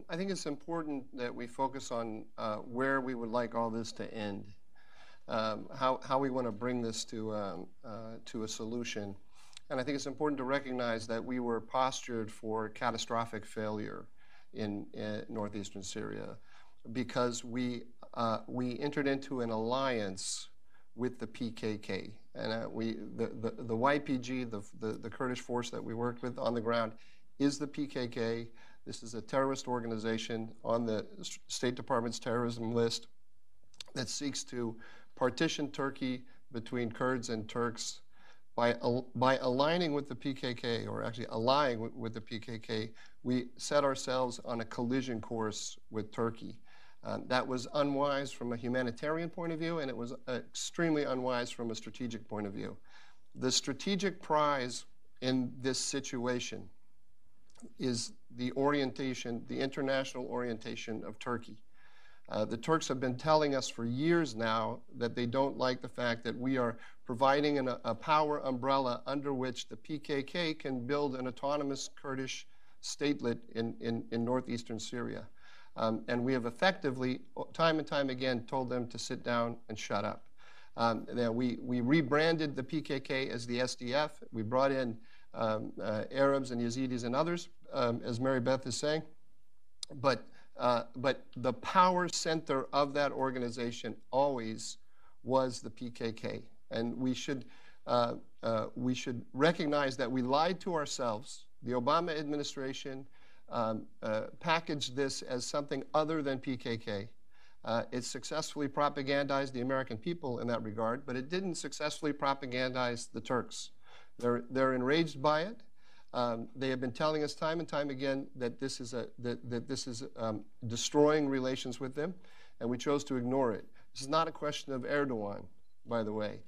I think it's important that we focus on where we would like all this to end, how we want to bring this to a solution. And I think it's important to recognize that we were postured for catastrophic failure in northeastern Syria because we entered into an alliance with the PKK. And the YPG, the Kurdish force that we worked with on the ground, is the PKK. This is a terrorist organization on the State Department's terrorism list that seeks to partition Turkey between Kurds and Turks. By aligning with the PKK, or actually allying with the PKK, we set ourselves on a collision course with Turkey. That was unwise from a humanitarian point of view, and it was extremely unwise from a strategic point of view. The strategic prize in this situation is the orientation, the international orientation of Turkey. The Turks have been telling us for years now that they don't like the fact that we are providing a power umbrella under which the PKK can build an autonomous Kurdish statelet in northeastern Syria. And we have effectively, time and time again, told them to sit down and shut up. We rebranded the PKK as the SDF. We brought in Arabs and Yazidis and others, as Mary Beth is saying. But the power center of that organization always was the PKK. And we should recognize that we lied to ourselves. The Obama administration packaged this as something other than PKK. It successfully propagandized the American people in that regard, but it didn't successfully propagandize the Turks. They're enraged by it. They have been telling us time and time again that this is destroying relations with them, and we chose to ignore it. This is not a question of Erdogan, by the way.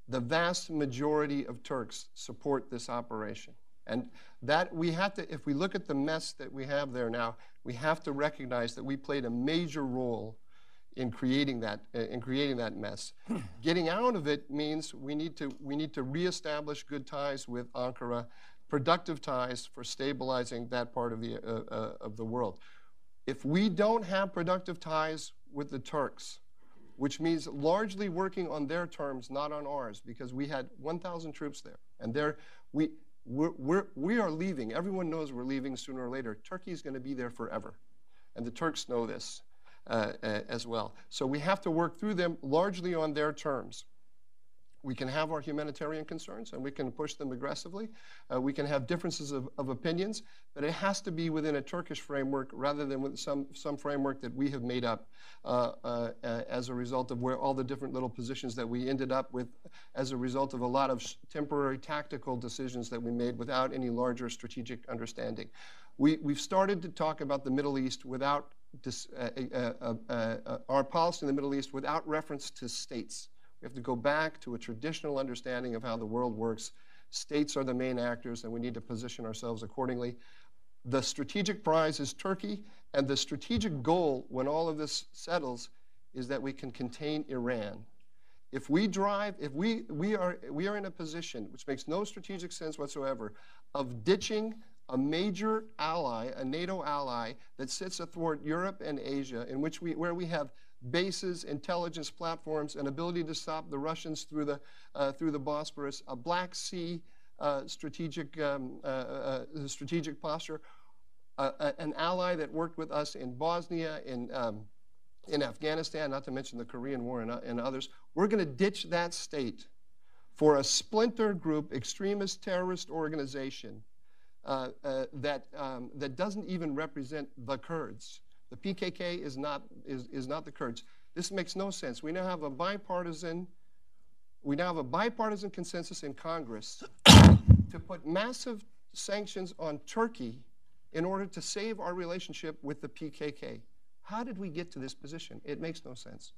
The vast majority of Turks support this operation. And that we have to, if we look at the mess that we have there now, we have to recognize that we played a major role in creating that mess. Getting out of it means we need to reestablish good ties with Ankara, productive ties for stabilizing that part of the world. If we don't have productive ties with the Turks, which means largely working on their terms, not on ours, because we had 1,000 troops there, and we are leaving. Everyone knows we're leaving sooner or later. Turkey is going to be there forever, and the Turks know this as well. So we have to work through them largely on their terms. We can have our humanitarian concerns, and we can push them aggressively. We can have differences of opinions, but it has to be within a Turkish framework rather than with some framework that we have made up as a result of where all the different little positions that we ended up with as a result of a lot of temporary tactical decisions that we made without any larger strategic understanding. We've started to talk about the Middle East without our policy in the Middle East without reference to states. We have to go back to a traditional understanding of how the world works. States are the main actors, and we need to position ourselves accordingly. The strategic prize is Turkey, and the strategic goal, when all of this settles, is that we can contain Iran. If we are in a position, which makes no strategic sense whatsoever, of ditching a major ally, a NATO ally that sits athwart Europe and Asia, where we have bases, intelligence platforms, and ability to stop the Russians through the Bosporus, a Black Sea strategic posture, an ally that worked with us in Bosnia, in Afghanistan, not to mention the Korean War and others. We're going to ditch that state for a splinter group, extremist terrorist organization that doesn't even represent the Kurds. The PKK is not the Kurds. This makes no sense. We now have a bipartisan consensus in Congress to put massive sanctions on Turkey in order to save our relationship with the PKK. How did we get to this position? It makes no sense.